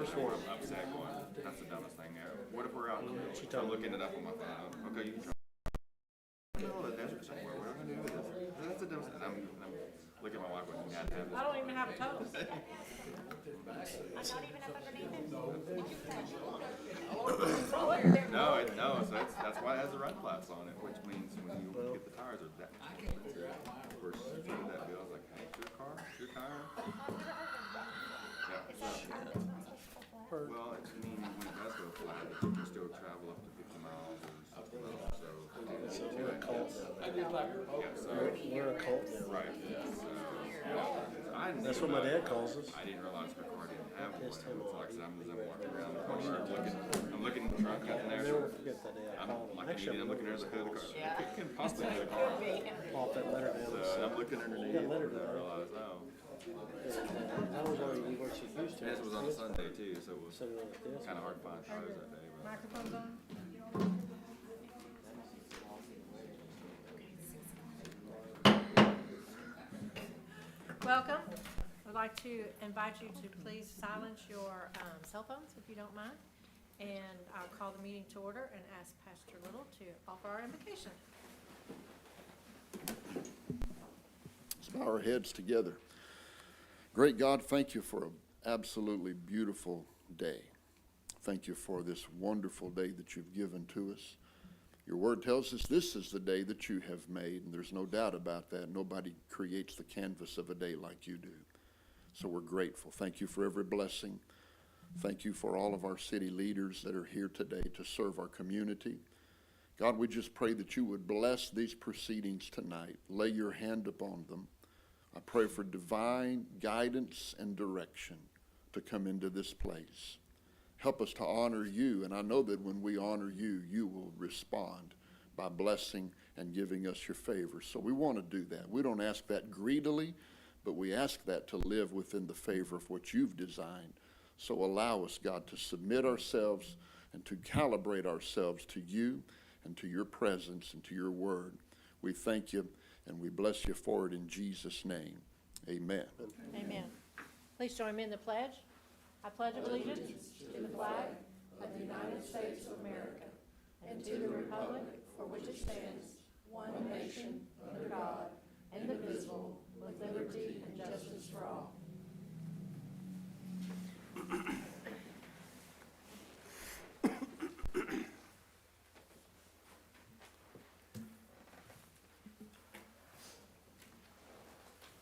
first one. I'm upset going, that's the dumbest thing ever. What if we're out in the middle? I'm looking it up on my phone. Okay, you can try. In the middle of the desert somewhere. What are we going to do with this? That's the dumbest thing. I'm looking at my wife going, you got to have this. I don't even have a toast. I don't even have underneath it. No, so that's why it has the run flaps on it, which means when you get the tires are that much expensive. Of course, she did that bill. I was like, hey, it's your car? It's your tire? Yeah. Well, it's meaning when it does go flat, that you can still travel up to 50 miles or something else. So We're a cult. yeah, so We're a cult now. right. That's what my dad calls us. I didn't realize her car didn't have one. So like I said, I'm walking around the car, I'm looking in the trunk, nothing I'll there. never forget that day I I'm called him. like Actually, I'm looking under the hood of the car. Yeah. It can possibly be the car. Pop that letter down. So I'm looking underneath Got a letter and I today. realized, oh. I was already where she used to. And this was on a Sunday too, so it was Sitting like this. kind of hard to find tires that day. But Microphone's on? Welcome. I'd like to invite you to please silence your cell phones if you don't mind. And I'll call the meeting to order and ask Pastor Little to offer our invocation. Let's bow our heads together. Great God, thank you for an absolutely beautiful day. Thank you for this wonderful day that you've given to us. Your word tells us this is the day that you have made, and there's no doubt about that. Nobody creates the canvas of a day like you do. So we're grateful. Thank you for every blessing. Thank you for all of our city leaders that are here today to serve our community. God, we just pray that you would bless these proceedings tonight. Lay your hand upon them. I pray for divine guidance and direction to come into this place. Help us to honor you, and I know that when we honor you, you will respond by blessing and giving us your favor. So we want to do that. We don't ask that greedily, but we ask that to live within the favor of what you've designed. So allow us, God, to submit ourselves and to calibrate ourselves to you and to your presence and to your word. We thank you and we bless you for it in Jesus' name. Amen. Amen. Please join me in the pledge. I pledge allegiance to the flag of the United States of America and to the republic for which it stands, one nation, under God, indivisible, with liberty and justice for all.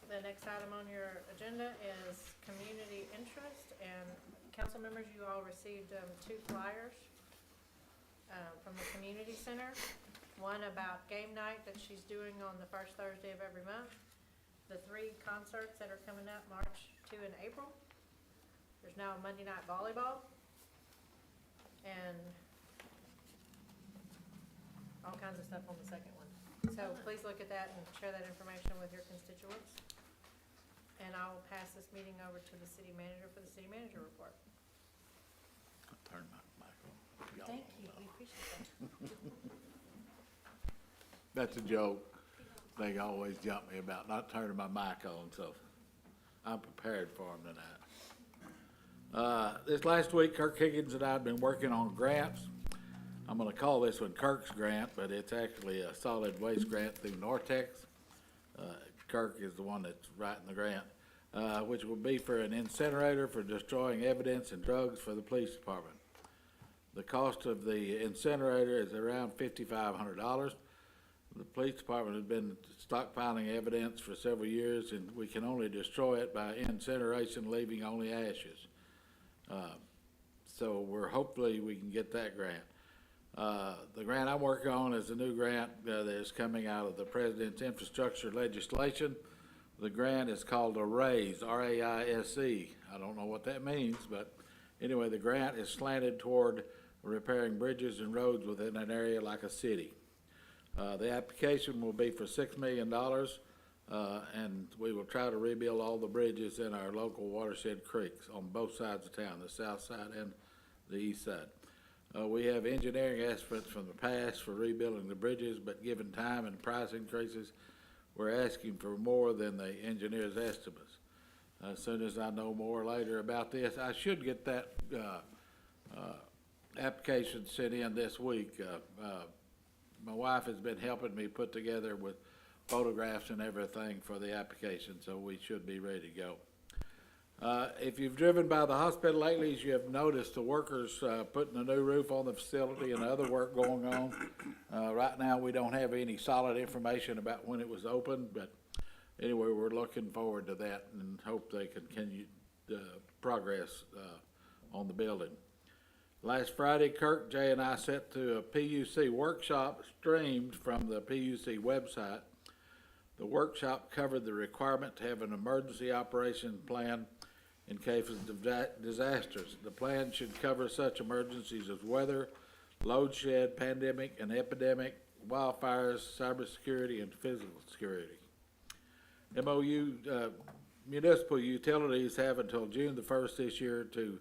The next item on your agenda is community interest, and council members, you all received 2 flyers from the community center. One about game night that she's doing on the first Thursday of every month. The 3 concerts that are coming up, March 2 and April. There's now a Monday night volleyball, and all kinds of stuff on the second one. So please look at that and share that information with your constituents. And I will pass this meeting over to the city manager for the city manager report. I'll turn my mic on. Thank you, we appreciate that. That's a joke. They always jump me about not turning my mic on, so I'm prepared for them tonight. This last week, Kirk Higgins and I have been working on grants. I'm gonna call this one Kirk's grant, but it's actually a solid waste grant through Nortex. Kirk is the one that's writing the grant, which will be for an incinerator for destroying evidence and drugs for the police department. The cost of the incinerator is around $5,500. The police department has been stockpiling evidence for several years, and we can only destroy it by incineration, leaving only ashes. So hopefully we can get that grant. The grant I'm working on is a new grant that is coming out of the President's infrastructure legislation. The grant is called AUTHORIZE, R-A-I-S-E. I don't know what that means, but anyway, the grant is slanted toward repairing bridges and roads within an area like a city. The application will be for $6 million, and we will try to rebuild all the bridges in our local watershed creeks on both sides of town, the south side and the east side. We have engineering estimates from the past for rebuilding the bridges, but given time and price increases, we're asking for more than the engineer's estimates. as soon as I know more later about this. I should get that, application sent in this week. My wife has been helping me put together with photographs and everything for the application, so we should be ready to go. If you've driven by the hospital lately, you have noticed the workers putting a new roof on the facility and other work going on. Right now, we don't have any solid information about when it was opened, but anyway, we're looking forward to that and hope they continue progress on the building. Last Friday, Kirk, Jay, and I sat through a PUC workshop streamed from the PUC website. The workshop covered the requirement to have an emergency operation plan in case of disasters. The plan should cover such emergencies as weather, load shed, pandemic and epidemic, wildfires, cybersecurity, and physical security. Municipal utilities have until June the 1st this year to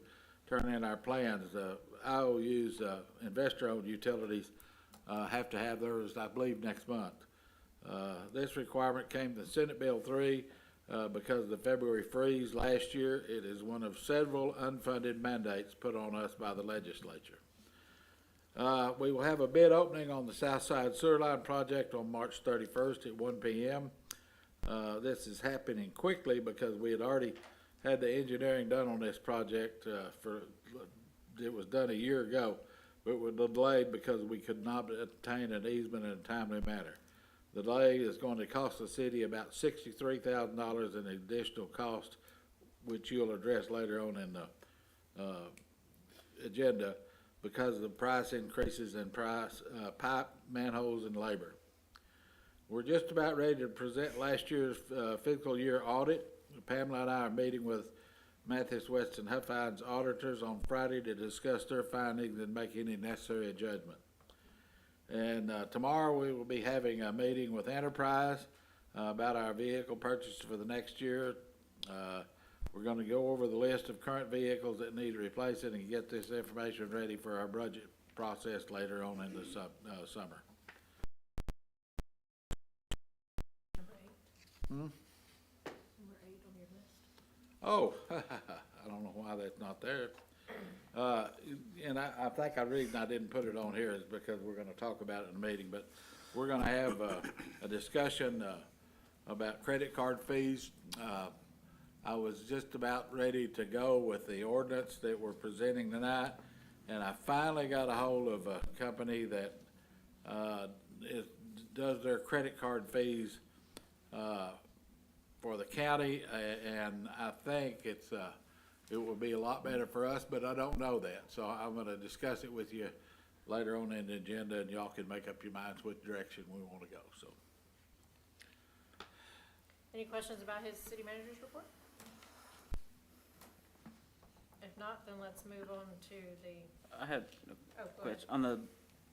turn in our plans. IOUs, investor-owned utilities, have to have theirs, I believe, next month. This requirement came to Senate Bill 3 because of the February freeze last year. It is one of several unfunded mandates put on us by the legislature. We will have a bid opening on the Southside sewer line project on March 31st at 1 p.m. This is happening quickly because we had already had the engineering done on this project it was done a year ago, but was delayed because we could not obtain an easement in a timely manner. The delay is going to cost the city about $63,000 in additional cost, which you'll address later on in the agenda, because of the price increases in pipe, manholes, and labor. We're just about ready to present last year's fiscal year audit. Pamela and I are meeting with Mathis, West, and Hoffman's auditors on Friday to discuss their findings and make any necessary adjustment. And tomorrow we will be having a meeting with Enterprise about our vehicle purchase for the next year. We're going to go over the list of current vehicles that need replacing and get this information ready for our budget process later on in the summer. Number 8 on your list. Oh, I don't know why that's not there. And I think the reason I didn't put it on here is because we're going to talk about it in the meeting, but we're going to have a discussion about credit card fees. I was just about ready to go with the ordinance that we're presenting tonight, and I finally got a hold of a company that does their credit card fees for the county, and I think it will be a lot better for us, but I don't know that. So I'm going to discuss it with you later on in the agenda, and y'all can make up your minds which direction we want to go. So, Any questions about his city manager's report? If not, then let's move on to the. I had Oh, a go ahead. question on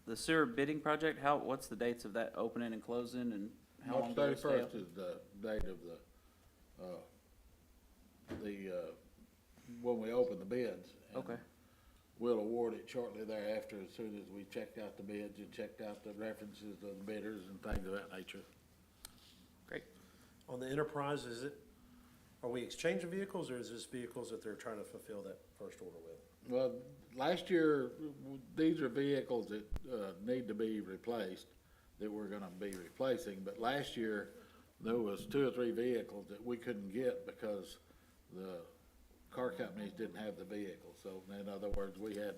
the sewer bidding project. What's the dates of that opening and closing, and how long March does it stay 31st open? is the date of when we open the bids. And Okay. We'll award it shortly thereafter, as soon as we checked out the bids and checked out the references of the bidders and things of that nature. Great. On the Enterprise, are we exchanging vehicles, or is this vehicles that they're trying to fulfill that first order with? Well, last year, these are vehicles that need to be replaced, that we're gonna be replacing, but last year, there was 2 or 3 vehicles that we couldn't get because the car companies didn't have the vehicles. So in other words, we had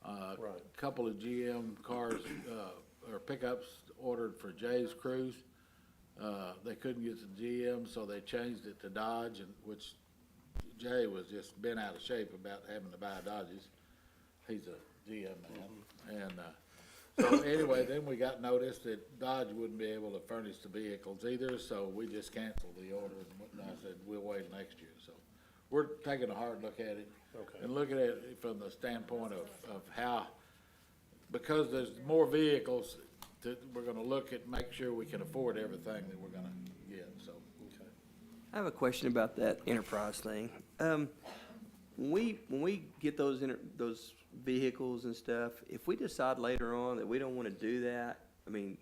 a couple of GM cars or pickups ordered for Jay's crews. They couldn't get the GM, so they changed it to Dodge, and which Jay was just bent out of shape about having to buy Dodges. He's a GM man. And so anyway, then we got notice that Dodge wouldn't be able to furnish the vehicles either, so we just canceled the order, and I said, we'll wait next year. So we're taking a hard look at it. Okay. And looking at it from the standpoint of how, because there's more vehicles, we're gonna look at, make sure we can afford everything that we're gonna get, so. Okay. I have a question about that Enterprise thing. When we get those vehicles and stuff, if we decide later on that we don't want to do that, I mean,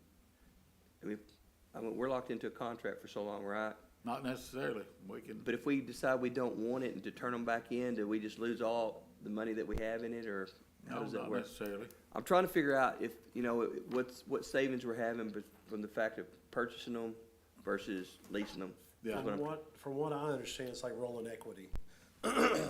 we're locked into a contract for so long, right? Not necessarily. We can, But if we decide we don't want it and to turn them back in, do we just lose all the money that we have in it, or how no, does that not work? necessarily. I'm trying to figure out if, what savings we're having from the fact of purchasing them versus leasing them. Yeah. That's what I'm- From what I understand, it's like rolling equity.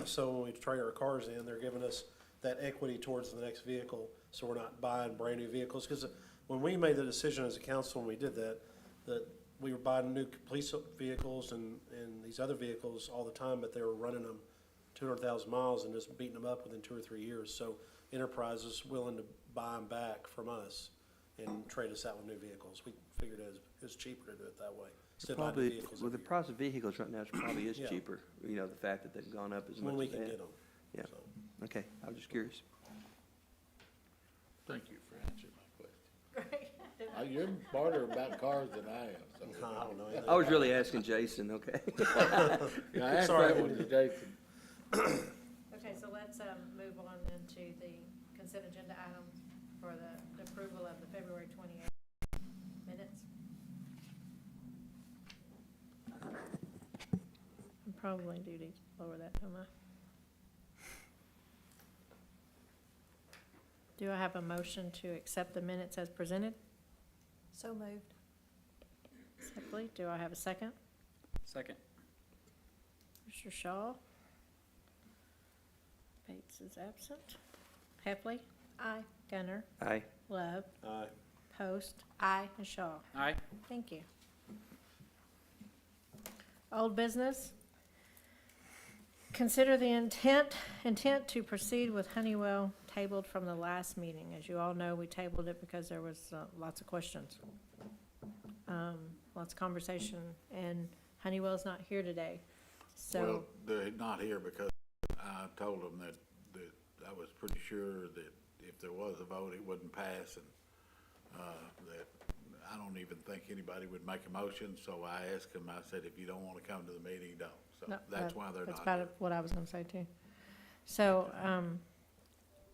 So when we trade our cars in, they're giving us that equity towards the next vehicle, so we're not buying brand-new vehicles. Because when we made the decision as a council, when we did that, that we were buying new police vehicles and these other vehicles all the time, but they were running them 200,000 miles and just beating them up within 2 or 3 years. So Enterprise is willing to buy them back from us and trade us out with new vehicles. We figured it was cheaper to do it that way. Instead of buying new Probably, vehicles with the every year. price of vehicles right now, it probably is Yeah. cheaper, the fact that they've gone up as much When we as can they get have. them. Yeah. So. Okay, I was just curious. Thank you for answering my question. Great. You're smarter about cars than I am, so. No, I don't know anything. I was really asking Jason, okay? Yeah, I asked Sorry. that one to Jason. Okay, so let's move on then to the consent agenda items for the approval of the February 28th minutes. I probably do need to lower that, don't I? Do I have a motion to accept the minutes as presented? So moved. Simply, do I have a second? Second. Mr. Shaw? Bates is absent. Heffley? Aye. Gunner? Aye. Love? Aye. Post? Aye. And Shaw? Aye. Thank you. Old business. Consider the intent to proceed with Honeywell tabled from the last meeting. As you all know, we tabled it because there was lots of questions. Lots of conversation, and Honeywell's not here today. So, Well, they're not here because I told them that I was pretty sure that if there was a vote, it wouldn't pass, and that I don't even think anybody would make a motion, so I asked them, I said, if you don't want to come to the meeting, don't. So no, that's why they're that's not about here. what I was gonna say too. So,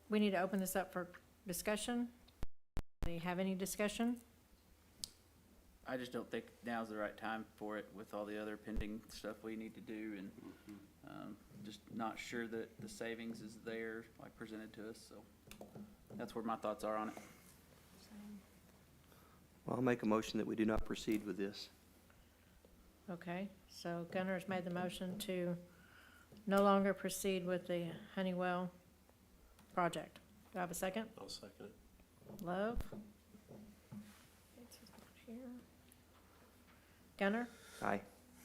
we need to open this up for discussion. Do you have any discussion? I just don't think now's the right time for it with all the other pending stuff we need to do, and just not sure that the savings is there, like presented to us, so that's where my thoughts are on it. Well, I'll make a motion that we do not proceed with this. Okay, so Gunner's made the motion to no longer proceed with the Honeywell project. Do I have a second? I'll second it. Love? Bates is not here. Gunner? Aye.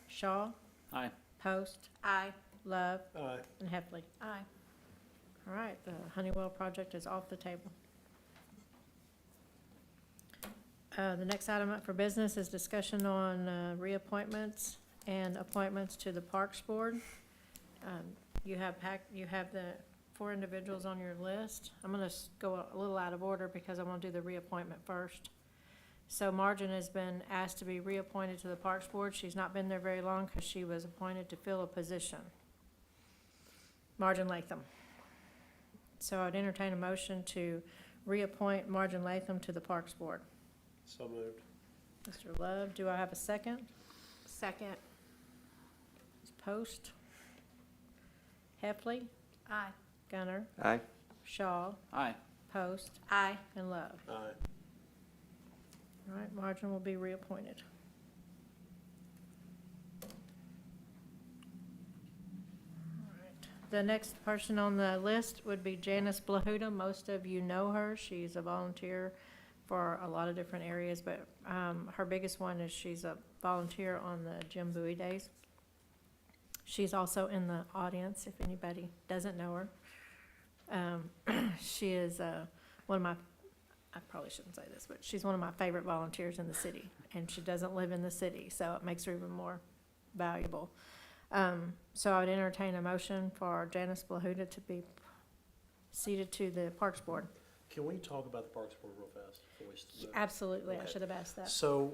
Shaw? Aye. Post? Aye. Love? Aye. And Heffley? Aye. All right, the Honeywell project is off the table. The next item up for business is discussion on reappointments and appointments to the Parks Board. You have the 4 individuals on your list. I'm gonna go a little out of order because I want to do the reappointment first. So Margin has been asked to be reappointed to the Parks Board. She's not been there very long because she was appointed to fill a position. Margin Latham. So I'd entertain a motion to reappoint Margin Latham to the Parks Board. So moved. Mr. Love, do I have a second? Second. Ms. Post? Heffley? Aye. Gunner? Aye. Shaw? Aye. Post? Aye. And Love. Aye. All right, Margin will be reappointed. All right. The next person on the list would be Janice Blahuta. Most of you know her. She's a volunteer for a lot of different areas, but her biggest one is she's a volunteer on the Jim Bowie Days. She's also in the audience, if anybody doesn't know her. She is one of my, I probably shouldn't say this, but she's one of my favorite volunteers in the city, and she doesn't live in the city, so it makes her even more valuable. So I would entertain a motion for Janice Blahuta to be seated to the Parks Board. Can we talk about the Parks Board real fast before we start? Absolutely, I Okay. should have asked that. So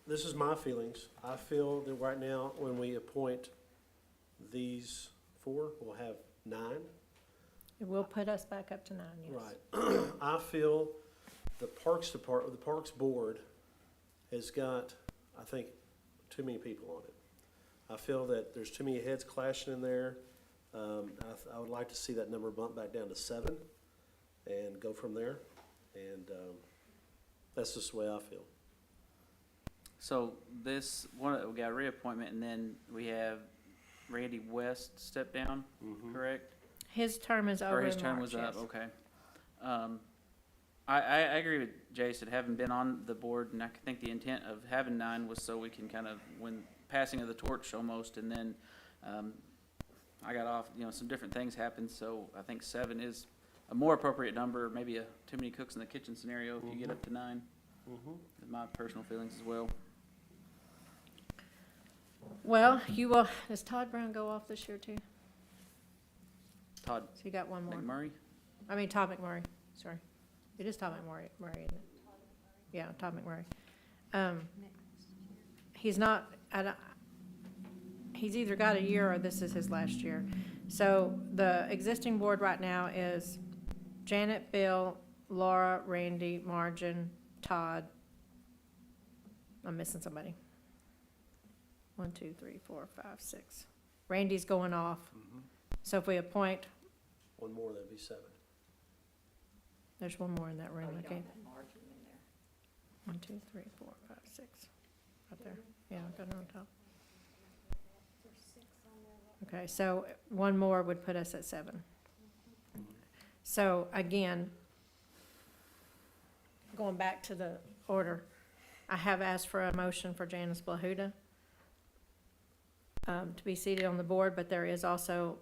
this is my feelings. I feel that right now, when we appoint these 4, we'll have 9. It will put us back up to 9, yes. Right. I feel the Parks Board has got, I think, too many people on it. I feel that there's too many heads clashing in there. I would like to see that number bump back down to 7 and go from there. And that's just the way I feel. So this, we got a reappointment, and then we have Randy West step down, correct? His term is over Or in his term March, was up, yes. okay. I agree with Jason, having been on the board, and I think the intent of having 9 was so we can kind of, when passing of the torch almost, and then, I got off, some different things happened, so I think 7 is a more appropriate number, maybe a too many cooks in the kitchen scenario if you get up to 9. Is my personal feelings as well. Well, you will, does Todd Brown go off this year too? Todd So you got one more. McMurray? I mean, Todd McMurray, sorry. It is Todd McMurray, isn't it? Yeah, Todd McMurray. He's not, he's either got a year or this is his last year. So the existing board right now is Janet, Bill, Laura, Randy, Margin, Todd. I'm missing somebody. 1, 2, 3, 4, 5, 6. Randy's going off. So if we appoint, One more, that'd be 7. there's one more in that room, okay? 1, 2, 3, 4, 5, 6. Right there. Yeah, I've got it on top. Okay, so one more would put us at 7. So again, going back to the order, I have asked for a motion for Janice Blahuta to be seated on the board, but there is also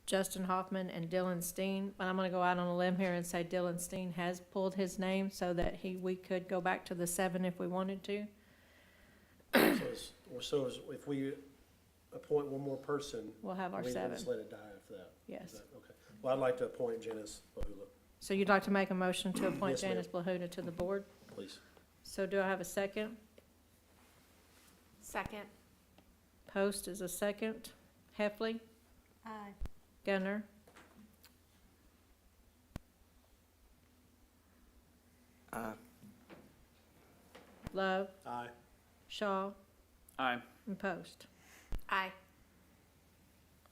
Justin Hoffman and Dillon Steen. But I'm gonna go out on a limb here and say Dillon Steen has pulled his name so that we could go back to the 7 if we wanted to. If we appoint one more person, We'll have our we 7, just let it die after that. Is yes. that okay? Well, I'd like to appoint Janice Blahuta, So you'd like to make a motion to appoint Yes, ma'am. Janice Blahuta to the board? please. So do I have a second? Second. Post is a second. Heffley? Aye. Gunner? Love? Aye. Shaw? Aye. And Post. Aye.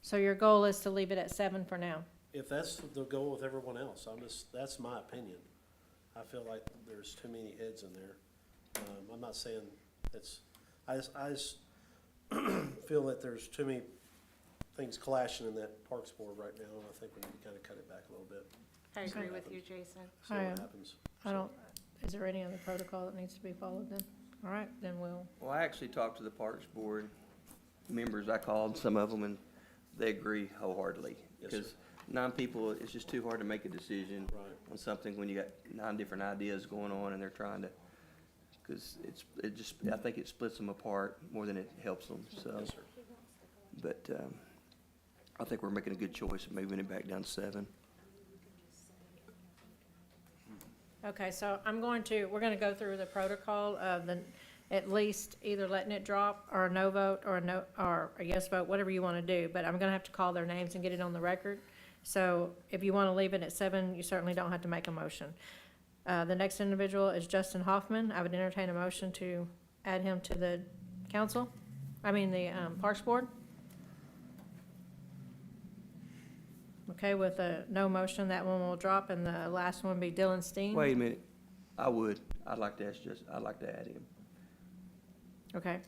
So your goal is to leave it at 7 for now? If that's the goal with everyone else, that's my opinion. I feel like there's too many heads in there. I'm not saying I just feel that there's too many things clashing in that Parks Board right now, and I think we need to kind of cut it back a little bit. I agree with you, Jason. See what happens. I don't, is there any other protocol that needs to be followed then? All right, then we'll, Well, I actually talked to the Parks Board members, I called some of them, and they agree wholeheartedly. Yes, Because 9 people, it's just too hard to make a decision Right. on something when you got 9 different ideas going on and they're trying to, because I think it splits them apart more than it helps them, so. Yes, sir. But, I think we're making a good choice of moving it back down to 7. okay, so we're gonna go through the protocol of at least either letting it drop, or a no vote, or or a yes vote, whatever you wanna do, but I'm gonna have to call their names and get it on the record. So if you wanna leave it at 7, you certainly don't have to make a motion. The next individual is Justin Hoffman. I would entertain a motion to add him to the Parks Board. Okay, with a no motion, that one will drop, and the last one will be Dillon Steen. Wait a minute, I'd like to add him. Okay.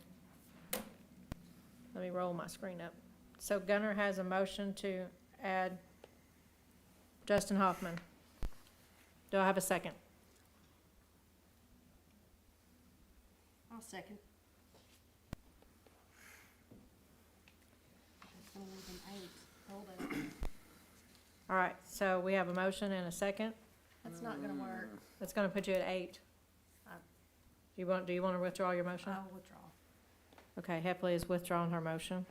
Let me roll my screen up. So Gunner has a motion to add Justin Hoffman. Do I have a second? I'll second. That's gonna leave an 8. Hold it. All right, so we have a motion and a second. That's not gonna work. That's gonna put you at 8. Do you want to withdraw your motion? I'll withdraw. Okay, Heffley is withdrawing her motion.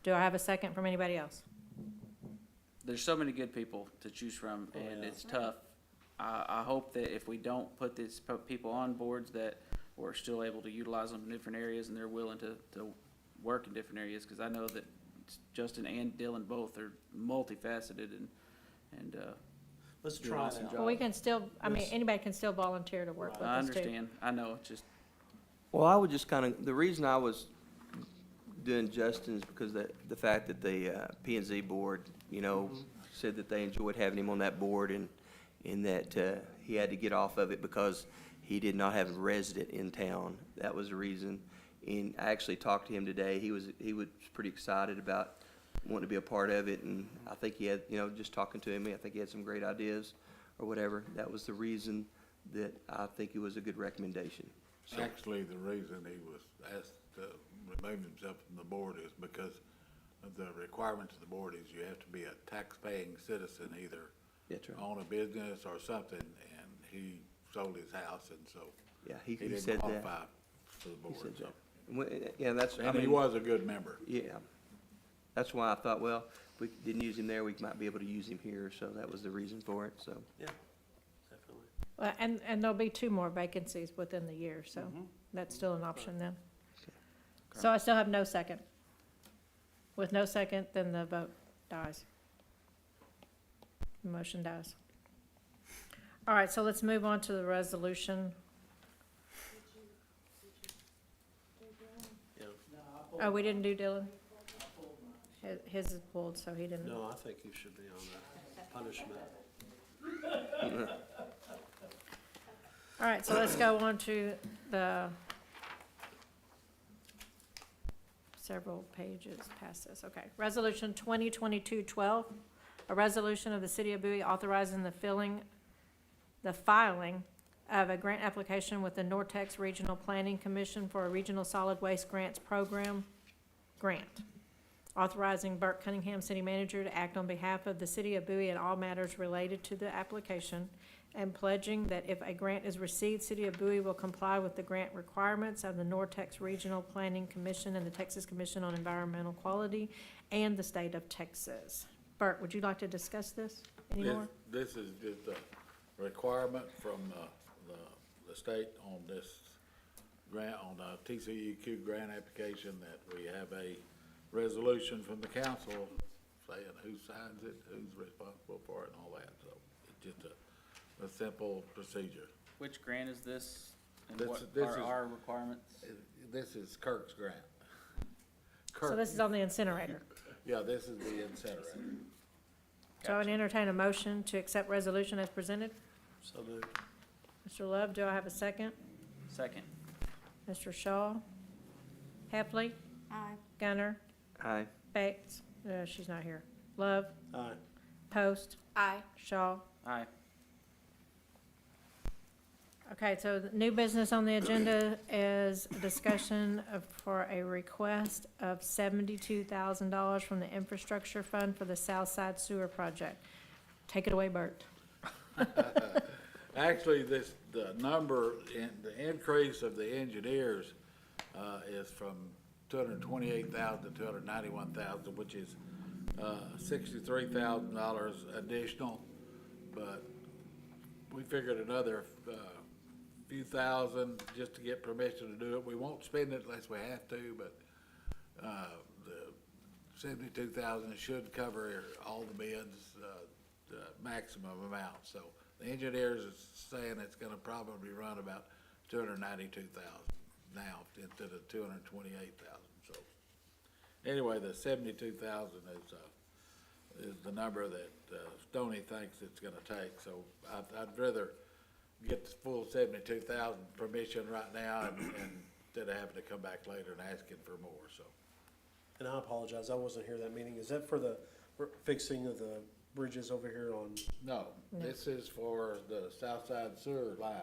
Do I have a second from anybody else? There's so many good people to choose from, and yeah. it's tough. I hope that if we don't put these people on boards, that we're still able to utilize them in different areas, and they're willing to work in different areas, because I know that Justin and Dillon both are multifaceted and Let's do an try awesome it job. Well, we can still, Yes. anybody can still volunteer to work with I us too. understand. I know, it's just, Well, I would just kind of, the reason I was doing Justin is because the fact that the P and Z board, you know, said that they enjoyed having him on that board, and that he had to get off of it because he did not have a resident in town. That was the reason. And I actually talked to him today. He was pretty excited about wanting to be a part of it, and I think he had, you know, just talking to him, I think he had some great ideas or whatever. That was the reason that I think it was a good recommendation. So, Actually, the reason he was asked to remove himself from the board is because of the requirements of the board is you have to be a tax-paying citizen, either that's right. own a business or something, and he sold his house, and so Yeah, he he didn't said that. qualify for the He board, said so. that. Yeah, that's, I And he mean, was a good member. yeah. That's why I thought, well, if we didn't use him there, we might be able to use him here, so that was the reason for it, so. Yeah, definitely. Well, and there'll be 2 more vacancies within the year, so that's still an option then. So I still have no second. With no second, then the vote dies. The motion dies. All right, so let's move on to the resolution. Yeah. Oh, we didn't do Dillon? His is pulled, so he didn't. No, I think you should be on that punishment. All right, so let's go on to the several pages past this. Okay, Resolution 2022-12, a resolution of the City of Bowie authorizing the filing of a grant application with the Nortex Regional Planning Commission for a Regional Solid Waste Grants Program grant. Authorizing Burt Cunningham, City Manager, to act on behalf of the City of Bowie in all matters related to the application, and pledging that if a grant is received, City of Bowie will comply with the grant requirements of the Nortex Regional Planning Commission and the Texas Commission on Environmental Quality and the state of Texas. Burt, would you like to discuss this anymore? This is just a requirement from the state on this grant, on the TCEQ grant application, that we have a resolution from the council saying who signs it, who's responsible for it, and all that. So it's just a simple procedure. Which grant is this, and This- what this are is- our requirements? This is Kirk's grant. So this is on the incinerator. Yeah, this is the incinerator. So I would entertain a motion to accept resolution as presented. So moved. Mr. Love, do I have a second? Second. Mr. Shaw? Heffley? Aye. Gunner? Aye. Bates? She's not here. Love? Aye. Post? Aye. Shaw? Aye. Okay, so the new business on the agenda is a discussion for a request of $72,000 from the infrastructure fund for the Southside sewer project. Take it away, Bert. Actually, the number, the increase of the engineers, is from 228,000 to 291,000, which is, $63,000 additional. But we figured another, few thousand just to get permission to do it. We won't spend it unless we have to, but, the 72,000 should cover all the bids, the maximum amount. So the engineers is saying it's gonna probably run about 292,000 now instead of 228,000. So anyway, the 72,000 is the number that Stoney thinks it's gonna take. So I'd rather get the full 72,000 permission right now and instead of having to come back later and asking for more, so. And I apologize, I wasn't here that meeting. Is that for the fixing of the bridges over here on, No, this is for the Southside sewer line.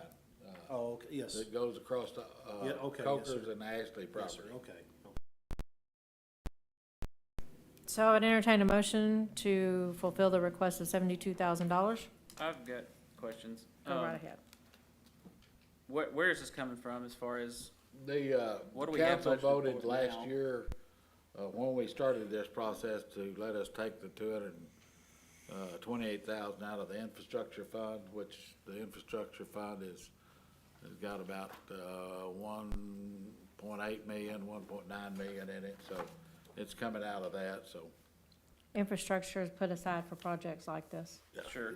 oh, okay, yes. That goes across the, Yeah, okay, yes, Coker's sir. and Ashley Yes, sir, property. okay. So I'd entertain a motion to fulfill the request of $72,000. I've got questions. Go right ahead. Where is this coming from as far as, The, What do we have council budgeted voted for last now? year, when we started this process, to let us take the 228,000 out of the infrastructure fund, which the infrastructure fund has got about, 1.8 million, 1.9 million in it, so it's coming out of that, so. Infrastructure is put aside for projects like this. sure,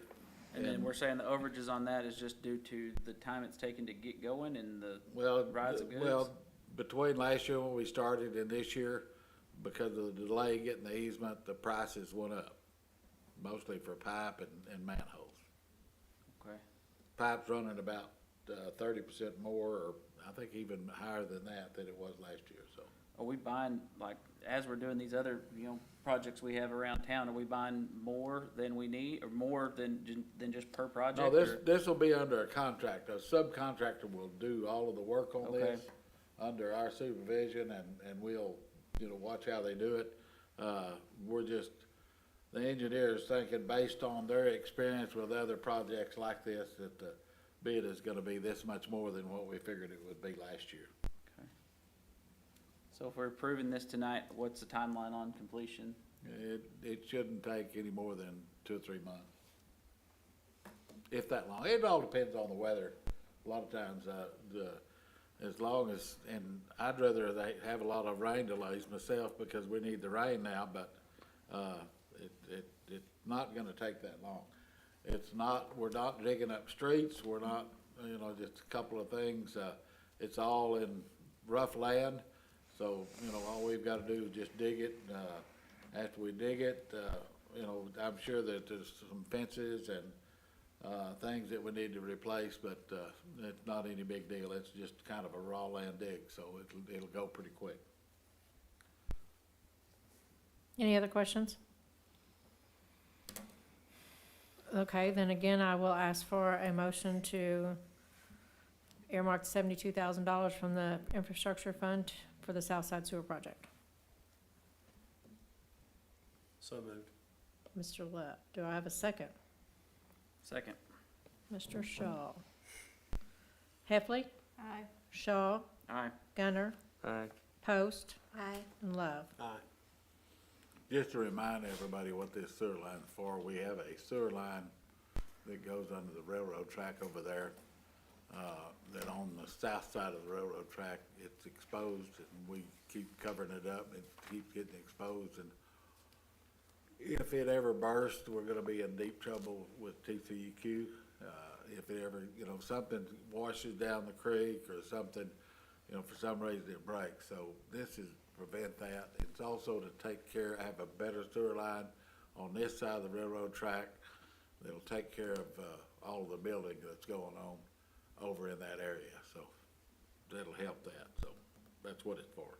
And then we're saying the overages on that is just due to the time it's taken to get going and the Well, rides of goods? well, between last year when we started and this year, because of the delay getting the easement, the prices went up, mostly for pipe and manholes. Okay. Pipe's running about 30% more, or I think even higher than it was last year, so. Are we buying, like, as we're doing these other, projects we have around town, are we buying more than we need, or more than just per project? No, or- this will be under a contract. A subcontractor will do all of the work on Okay. this under our supervision, and we'll, watch how they do it. We're just, the engineers thinking based on their experience with other projects like this, that the bid is gonna be this much more than what we figured it would be last year. Okay. So if we're approving this tonight, what's the timeline on completion? It shouldn't take any more than 2 or 3 months. If that long. It all depends on the weather. A lot of times, as long as, and I'd rather they have a lot of rain delays myself because we need the rain now, but, it's not gonna take that long. We're not digging up streets, we're not, just a couple of things, it's all in rough land. So, all we've gotta do is just dig it, after we dig it, I'm sure that there's some fences and, things that we need to replace, but, it's not any big deal. It's just kind of a raw land dig, so it'll go pretty quick. Any other questions? Okay, then again, I will ask for a motion to earmark $72,000 from the infrastructure fund for the Southside Sewer Project. So moved. Mr. Lepp, do I have a second? Second. Mr. Shaw. Heffley? Aye. Shaw? Aye. Gunner? Aye. Post? Aye. And Love. Aye. Just to remind everybody what this sewer line's for, we have a sewer line that goes under the railroad track over there. That on the south side of the railroad track, it's exposed, and we keep covering it up, it keeps getting exposed, and if it ever bursts, we're gonna be in deep trouble with TCEQ. If it ever, something washes down the creek or something, for some reason it breaks. So this is to prevent that. It's also to have a better sewer line on this side of the railroad track. That'll take care of, all of the building that's going on over in that area. So that'll help that. So that's what it's for.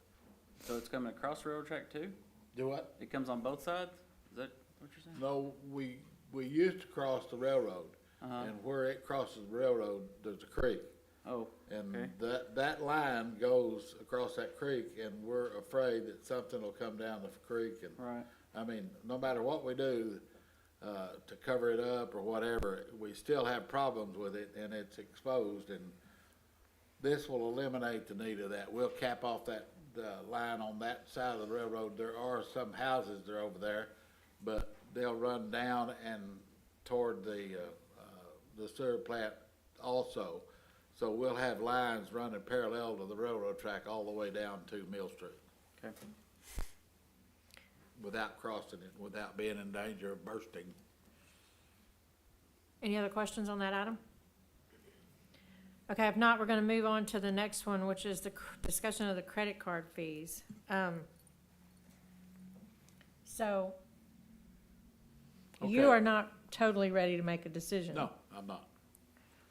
So it's coming across the railroad track too? Do what? It comes on both sides? Is that what you're saying? No, we used to cross the railroad, Uh-huh. and where it crosses the railroad, there's a creek. Oh, And okay. that line goes across that creek, and we're afraid that something will come down the creek. And Right. I mean, no matter what we do, to cover it up or whatever, we still have problems with it, and it's exposed, and this will eliminate the need of that. We'll cap off that, line on that side of the railroad. There are some houses that are over there, but they'll run down and toward the sewer plant also. So we'll have lines running parallel to the railroad track all the way down to Mill Street Okay. without crossing it, without being in danger of bursting. Any other questions on that item? Okay, if not, we're gonna move on to the next one, which is the discussion of the credit card fees. So you Okay. are not totally ready to make a decision. No, I'm not.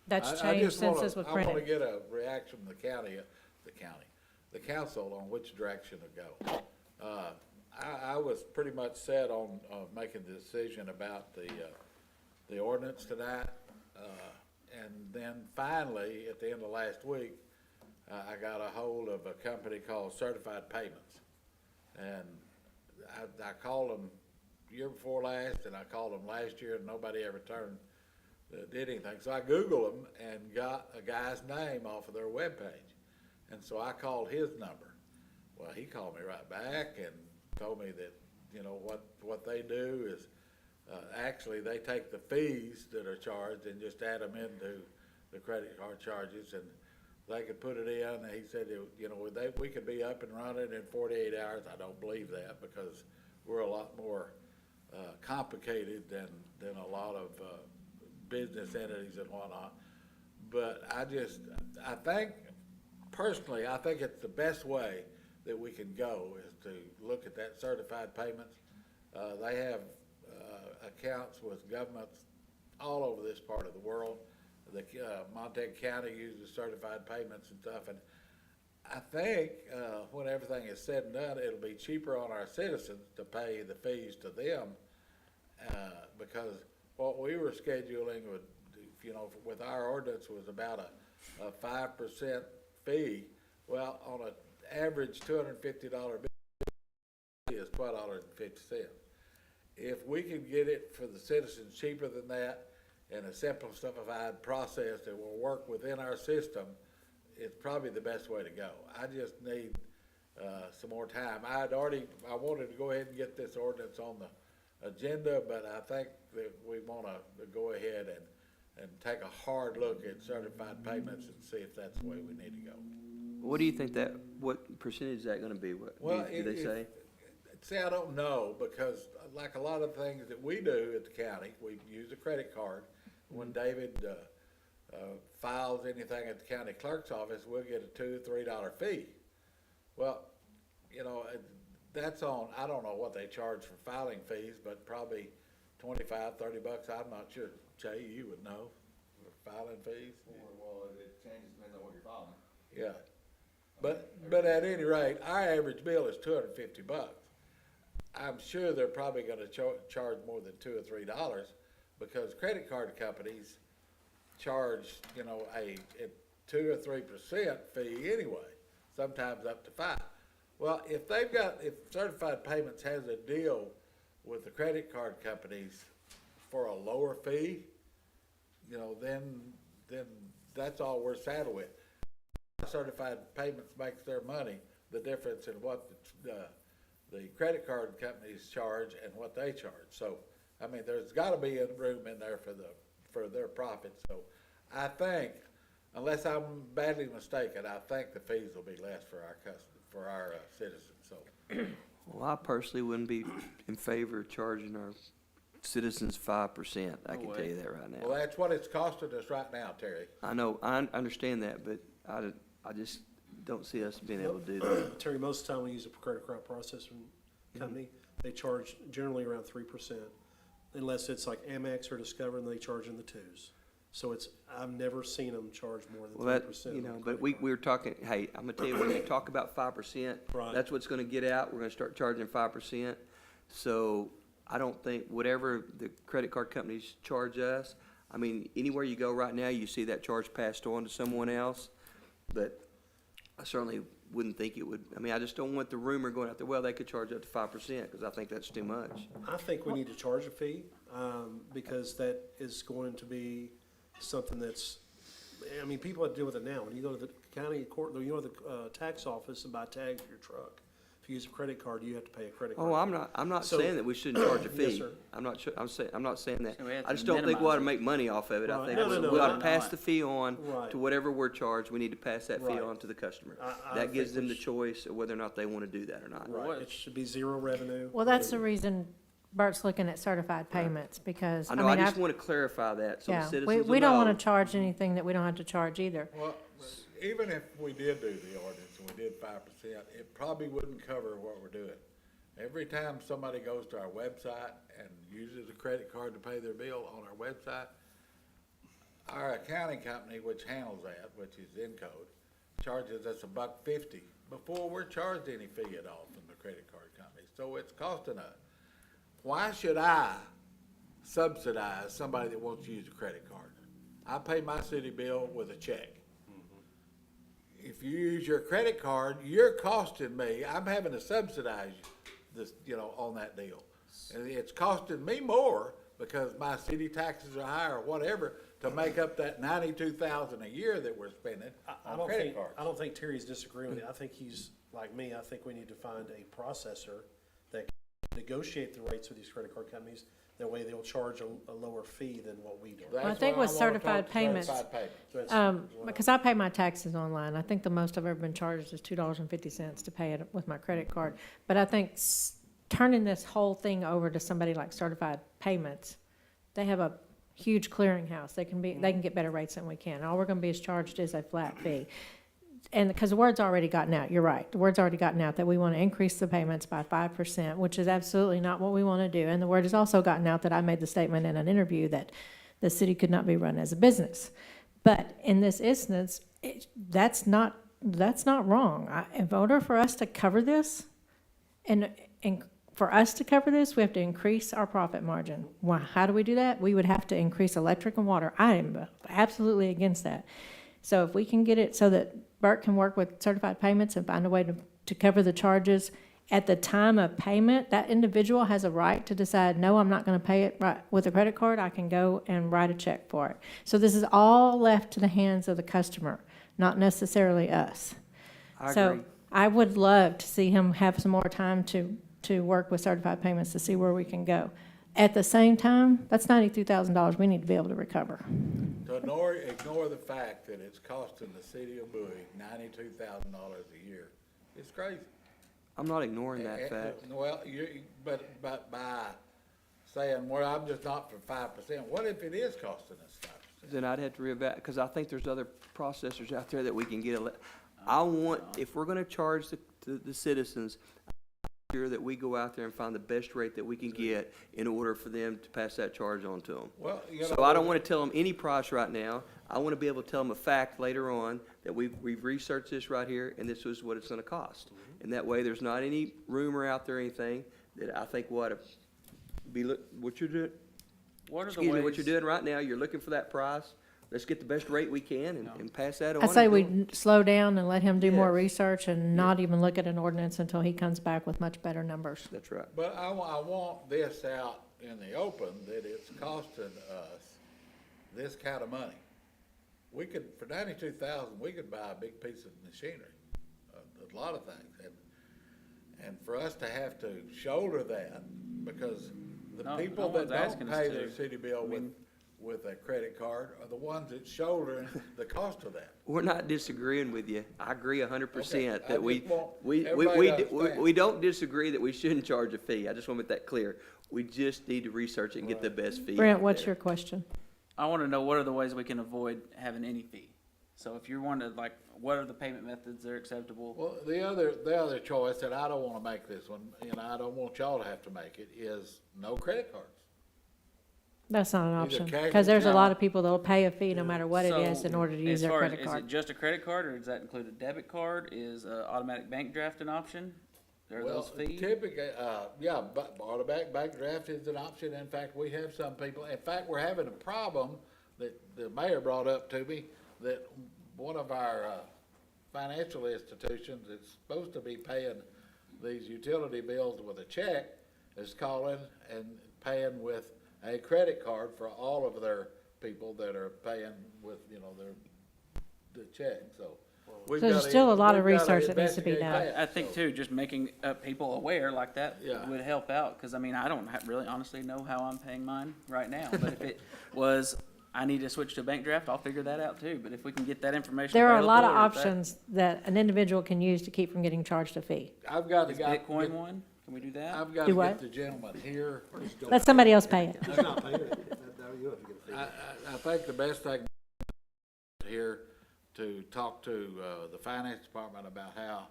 That's I changed just since wanna- this was I wanna printed. get a reaction from the council on which direction to go. I was pretty much set on, making the decision about the ordinance tonight. And then finally, at the end of last week, I got a hold of a company called Certified Payments. And I called them year before last, and I called them last year, and nobody ever did anything. So I Googled them and got a guy's name off of their webpage. And so I called his number. Well, he called me right back and told me that, what they do is, actually, they take the fees that are charged and just add them into the credit card charges, and they could put it in. And he said, we could be up and running in 48 hours. I don't believe that, because we're a lot more complicated than a lot of business entities and whatnot. But I think, personally, I think it's the best way that we can go is to look at that certified payments. They have, accounts with governments all over this part of the world. The, Montague County uses certified payments and stuff, and I think, when everything is said and done, it'll be cheaper on our citizens to pay the fees to them, because what we were scheduling would, with our ordinance was about a 5% fee. Well, on an average $250 bill is $12.50. If we can get it for the citizens cheaper than that and a simple, simplified process that will work within our system, it's probably the best way to go. I just need some more time. I wanted to go ahead and get this ordinance on the agenda, but I think that we want to go ahead and take a hard look at certified payments and see if that's the way we need to go. What do you think what percentage is that gonna be? What, do they say? See, I don't know, because like a lot of things that we do at the county, we use a credit card. When David files anything at the county clerk's office, we'll get a $2 or $3 fee. Well, that's on, I don't know what they charge for filing fees, but probably $25, $30. I'm not sure. Jay, you would know, for filing fees. Well, it changes, depends on what you're filing. Yeah. But at any rate, our average bill is $250. I'm sure they're probably gonna charge more than $2 or $3, because credit card companies charge, a 2 or 3% fee anyway, sometimes up to 5. Well, if Certified Payments has a deal with the credit card companies for a lower fee, then that's all we're saddled with. Certified Payments makes their money, the difference in what the credit card companies charge and what they charge. So, I mean, there's gotta be a room in there for their profit. So I think, unless I'm badly mistaken, I think the fees will be less for our citizens, so. Well, I personally wouldn't be in favor of charging our citizens 5%. I can tell you that right now. Well, that's what it's costing us right now, Terry. I know, I understand that, but I just don't see us being able to do that. Terry, most of the time we use a credit card processing company. They charge generally around 3%, unless it's like Amex or Discover, and they charge in the 2s. So I've never seen them charge more than 3%. But we were talking, hey, I'm gonna tell you, when you talk about 5%, Right. that's what's gonna get out. We're gonna start charging 5%. So I don't think, whatever the credit card companies charge us, I mean, anywhere you go right now, you see that charge passed on to someone else. But I certainly wouldn't think it would, I mean, I just don't want the rumor going out there, well, they could charge up to 5%, because I think that's too much. I think we need to charge a fee, because that is going to be something that's, I mean, people have to deal with it now. When you go to the county court, you go to the tax office and buy tags for your truck. If you use a credit card, you have to pay a credit card. Oh, I'm not So- saying that we shouldn't charge a fee. Yes, sir. I'm not saying that. So we have I just to don't think we ought to minimize make money off of it. I Right. think No, no, no, we ought to no. pass the fee on Right. to whatever we're charged. We need to pass that fee Right. on to the customer. I That gives think them we the should- choice of whether or not they want to do that or not. Right, it should be zero revenue. Well, that's the reason Bert's looking at certified payments, because, I I know, I mean, just want to clarify that so the yeah, citizens we will don't know. want to charge anything that we don't have to charge either. Well, even if we did do the ordinance and we did 5%, it probably wouldn't cover what we're doing. Every time somebody goes to our website and uses a credit card to pay their bill on our website, our accounting company, which handles that, which is Encode, charges us $1.50 before we're charged any fee at all from the credit card company. So it's costing us. Why should I subsidize somebody that wants to use a credit card? I pay my city bill with a check. If you use your credit card, you're costing me, I'm having to subsidize this, on that deal. And it's costing me more because my city taxes are higher or whatever to make up that $92,000 a year that we're spending I on don't credit think, cards. I don't think Terry's disagreeing with you. I think he's like me. I think we need to find a processor that can negotiate the rates with these credit card companies. That way they'll charge a lower fee than what we do. That's I think why with wanna certified talk payments, certified payments. That's- Because I pay my taxes online. I think the most I've ever been charged is $2.50 to pay it with my credit card. But I think turning this whole thing over to somebody like certified payments, they have a huge clearinghouse. They can get better rates than we can. All we're gonna be charged is a flat fee. And because the word's already gotten out, you're right, the word's already gotten out that we want to increase the payments by 5%, which is absolutely not what we want to do. And the word has also gotten out that I made the statement in an interview that the city could not be run as a business. But in this instance, that's not wrong. In order for us to cover this, and for us to cover this, we have to increase our profit margin. Why? How do we do that? We would have to increase electric and water. I am absolutely against that. So if we can get it so that Bert can work with certified payments and find a way to cover the charges at the time of payment, that individual has a right to decide, no, I'm not going to pay it right with a credit card. I can go and write a check for it. So this is all left to the hands of the customer, not necessarily us. I So agree. I would love to see him have some more time to work with certified payments to see where we can go. At the same time, that's $92,000 we need to be able to recover. To ignore the fact that it's costing the city of Bowie $92,000 a year, it's crazy. I'm not ignoring that fact. Well, but by saying, well, I'm just not for 5%, what if it is costing us 5%? Then I'd have to reevaluate, because I think there's other processors out there that we can get. I want, if we're gonna charge the citizens, I'm sure that we go out there and find the best rate that we can get in order for them to pass that charge on to them. Well, So I don't wanna tell them any price right now. I wanna be able to tell them a fact later on that we've researched this right here, and this is what it's gonna cost. And that way, there's not any rumor out there or anything that I think what you're doing. What are the Excuse me, what you're ways, doing right now, you're looking for that price, let's get the best rate we can and pass that on. I say and we do it. slow down and let him do more Yes. research and not even look at an ordinance until he comes back with much better numbers. That's right. But I want this out in the open, that it's costing us this kind of money. We could, for $92,000, we could buy a big piece of machinery, a lot of things. And for us to have to shoulder that, because the No, people no that one's don't asking us pay to. their city bill with a credit card are the ones that shouldering the cost of that. We're not disagreeing with you. I agree 100% Okay, I that we, just want we everybody to understand. we don't disagree that we shouldn't charge a fee. I just want to make that clear. We just need to research it and get the best fee. Brent, out what's there. your question? I want to know what are the ways we can avoid having any fee? So if you're wanting to, like, what are the payment methods that are acceptable? Well, the other choice, and I don't wanna make this one, and I don't want y'all to have to make it, is no credit cards. That's not an Either option, cash because or there's a check. lot of people that'll pay a fee no matter what it So, is in order to use as their far as- credit Is card. it just a credit card, or does that include a debit card? Is automatic bank draft an option? Are Well, those fees? typically, yeah, but automatic bank draft is an option. In fact, we have some people, in fact, we're having a problem that the mayor brought up to me, that one of our, financial institutions that's supposed to be paying these utility bills with a check is calling and paying with a credit card for all of their people that are paying with, the check, so. we've There's gotta- still a lot of we've gotta research that needs to be investigate done. that, I think so. too, just making people aware like that Yeah. would help out, because I mean, I don't really honestly know how I'm paying mine right now, but if it was, I need to switch to bank draft, I'll figure that out too, but if we can get that information There are a lot of available, or if that- options that an individual can use to keep from getting charged a fee. I've got to Is get, Bitcoin one? Can we do that? I've got Do to what? get the gentleman here. Let somebody else pay it. I think the best thing here to talk to, the finance department about how,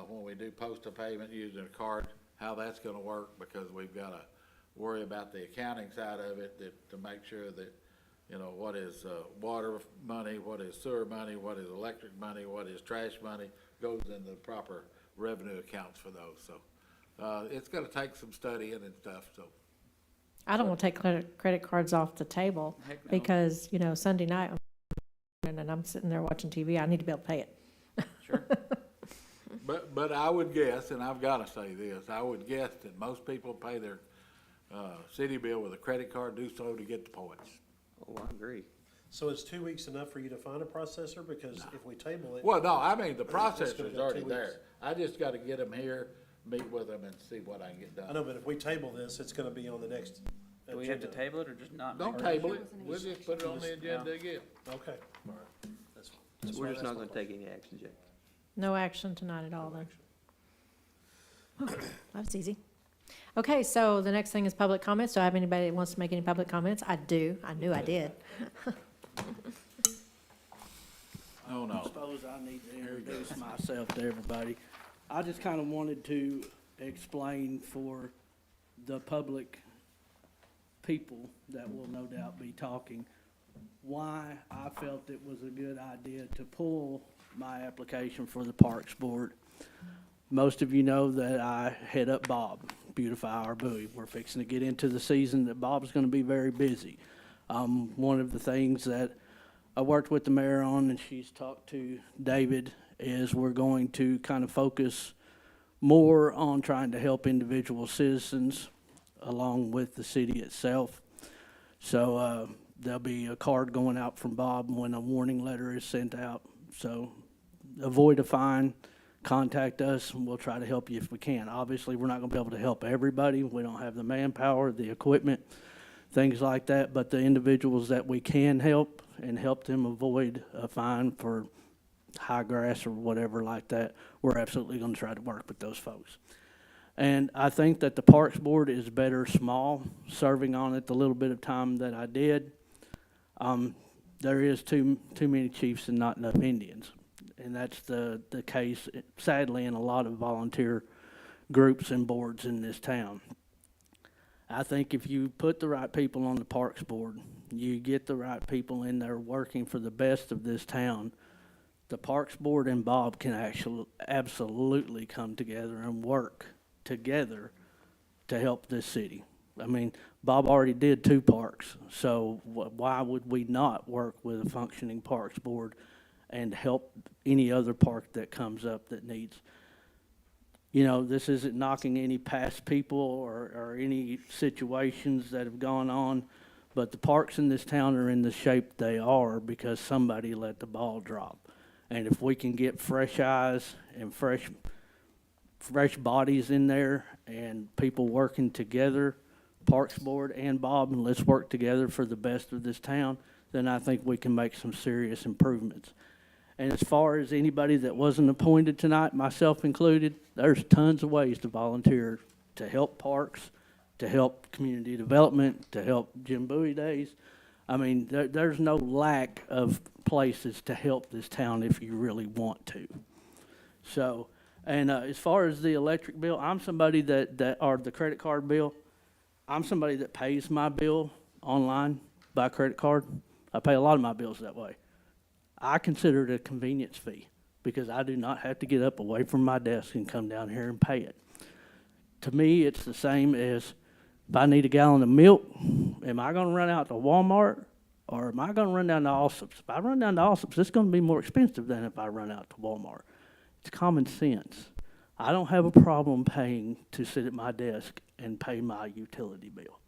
when we do post a payment using a card, how that's gonna work, because we've gotta worry about the accounting side of it, to make sure that, what is, water money, what is sewer money, what is electric money, what is trash money, goes into the proper revenue accounts for those, so. It's gonna take some studying and stuff, so. I don't want to take credit cards off the table Heck no. because, Sunday night, and I'm sitting there watching TV, I need to be able to pay it. Sure. But I would guess, and I've gotta say this, I would guess that most people pay their, city bill with a credit card, do so to get the points. Oh, I agree. So is 2 weeks enough for you to find a processor? Because if we table it. Well, no, I mean, the It's gonna processor's go already 2 weeks. there. I just gotta get them here, meet with them and see what I can get I done. know, but if we table this, it's gonna be on the next Do we have to agenda. table it or just not? Don't make it? table it, we'll just put it on the agenda again. Okay, all right. That's fine. So we're just not gonna take any action, Jay. No action tonight at all then. That's easy. Okay, so the next thing is public comments. Do I have anybody that wants to make any public comments? I do. I knew I did. Oh, no. I suppose I need to introduce myself to everybody. I just kind of wanted to explain for the public people that will no doubt be talking, why I felt it was a good idea to pull my application for the Parks Board. Most of you know that I head up Bob, Beautify Our Bowie. We're fixing to get into the season that Bob's gonna be very busy. One of the things that I worked with the mayor on, and she's talked to David, is we're going to kind of focus more on trying to help individual citizens along with the city itself. So there'll be a card going out from Bob when a warning letter is sent out. So avoid a fine, contact us, and we'll try to help you if we can. Obviously, we're not going to be able to help everybody. We don't have the manpower, the equipment, things like that. But the individuals that we can help and help them avoid a fine for high grass or whatever like that, we're absolutely going to try to work with those folks. And I think that the Parks Board is better small, serving on it the little bit of time that I did. There is too many chiefs and not enough Indians. And that's the case, sadly, in a lot of volunteer groups and boards in this town. I think if you put the right people on the Parks Board, you get the right people in there working for the best of this town, the Parks Board and Bob can actually absolutely come together and work together to help this city. I mean, Bob already did 2 parks, so why would we not work with a functioning Parks Board and help any other park that comes up that needs? You know, this isn't knocking any past people or any situations that have gone on, but the parks in this town are in the shape they are because somebody let the ball drop. And if we can get fresh eyes and fresh bodies in there and people working together, Parks Board and Bob, and let's work together for the best of this town, then I think we can make some serious improvements. And as far as anybody that wasn't appointed tonight, myself included, there's tons of ways to volunteer to help parks, to help community development, to help Jim Bowie Days. I mean, there's no lack of places to help this town if you really want to. So, and as far as the electric bill, I'm somebody or the credit card bill, I'm somebody that pays my bill online by credit card. I pay a lot of my bills that way. I consider it a convenience fee because I do not have to get up away from my desk and come down here and pay it. To me, it's the same as if I need a gallon of milk, am I going to run out to Walmart or am I going to run down to Allsup's? If I run down to Allsup's, it's going to be more expensive than if I run out to Walmart. It's common sense. I don't have a problem paying to sit at my desk and pay my utility bill.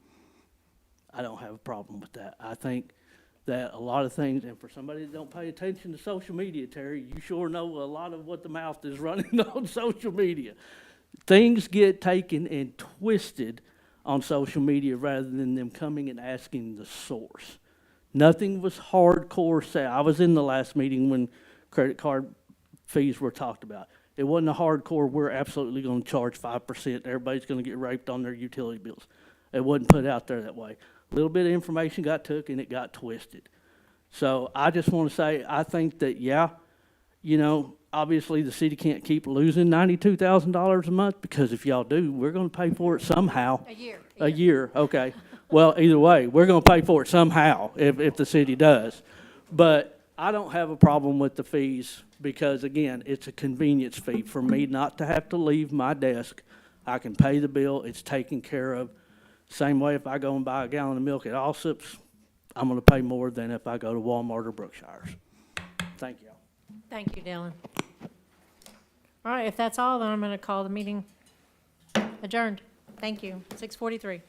I don't have a problem with that. I think that a lot of things, and for somebody that don't pay attention to social media, Terry, you sure know a lot of what the mouth is running on social media. Things get taken and twisted on social media rather than them coming and asking the source. Nothing was hardcore say. I was in the last meeting when credit card fees were talked about. It wasn't a hardcore, we're absolutely going to charge 5%. Everybody's going to get raped on their utility bills. It wasn't put out there that way. A little bit of information got took and it got twisted. So I just want to say, I think that, yeah, you know, obviously the city can't keep losing $92,000 a month because if y'all do, we're going to pay for it somehow. A year, okay. Well, either way, we're going to pay for it somehow if the city does. But I don't have a problem with the fees because, again, it's a convenience fee for me not to have to leave my desk. I can pay the bill. It's taken care of. Same way if I go and buy a gallon of milk at Allsup's, I'm going to pay more than if I go to Walmart or Brookshire's. Thank you. Thank you, Dillon. All right, if that's all, then I'm going to call the meeting adjourned. Thank you. 6:43.